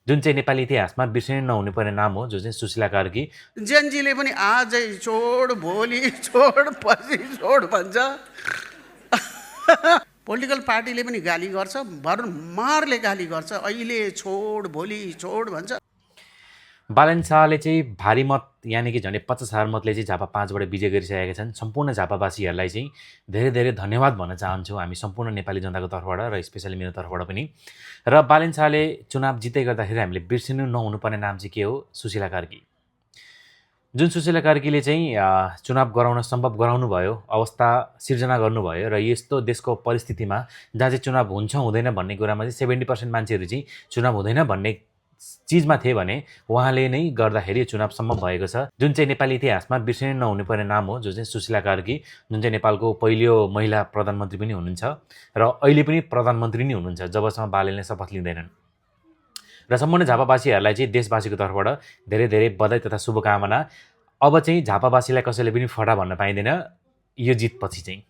जुन चाहिँ नेपाली इतिहासमा बिर्सिनै नहुनु पर्ने नाम हो, जो चाहिँ सुशीला कार्की। जेनजीले पनि आजै छोड, भोलि छोड, पछि छोड भन्छ। पोलिटिकल पार्टीले पनि गाली गर्छ, भरमारले गाली गर्छ। अहिले छोड, भोलि छोड भन्छ। बालन शाहले चाहिँ भारी मत यानि कि झन्डै 50,000 मतले चाहिँ झापा 5बाट विजय गरिसकेका छन्। सम्पूर्ण झापावासीहरूलाई चाहिँ धेरै धेरै धन्यवाद भन्न चाहन्छौँ हामी सम्पूर्ण नेपाली जनताको तर्फबाट र स्पेसली मेरो तर्फबाट पनि। र बालन शाहले चुनाव जित्दै गर्दाखेरि हामीले बिर्सिनु नहुनुपर्ने नाम चाहिँ के हो? सुशीला कार्की। जुन सुशीला कार्कीले चाहिँ चुनाव गराउन सम्भव गराउनु भयो, अवस्था सिर्जना गर्नुभयो र यस्तो देशको परिस्थितिमा जहाँ चाहिँ चुनाव हुन्छ हुँदैन भन्ने कुरामा चाहिँ 70% मान्छेहरू चाहिँ चुनाव हुँदैन भन्ने चिजमा थिए भने उहाँले नै गर्दाखेरि चुनाव सम्भव भएको छ। जुन चाहिँ नेपाली इतिहासमा बिर्सिनै नहुनुपर्ने नाम हो, जो चाहिँ सुशीला कार्की, जुन चाहिँ नेपालको पहिलो महिला प्रधानमन्त्री पनि हुनुहुन्छ र अहिले पनि प्रधानमन्त्री नै हुनुहुन्छ जबसम्म बालेनले शपथ लिँदैनन्। र सम्पूर्ण झापावासीहरूलाई चाहिँ देशवासीको तर्फबाट धेरै धेरै बधाई तथा शुभकामना। अब चाहिँ झापावासीलाई कसैले पनि फटा भन्न पाइँदैन यो जितपछि चाहिँ।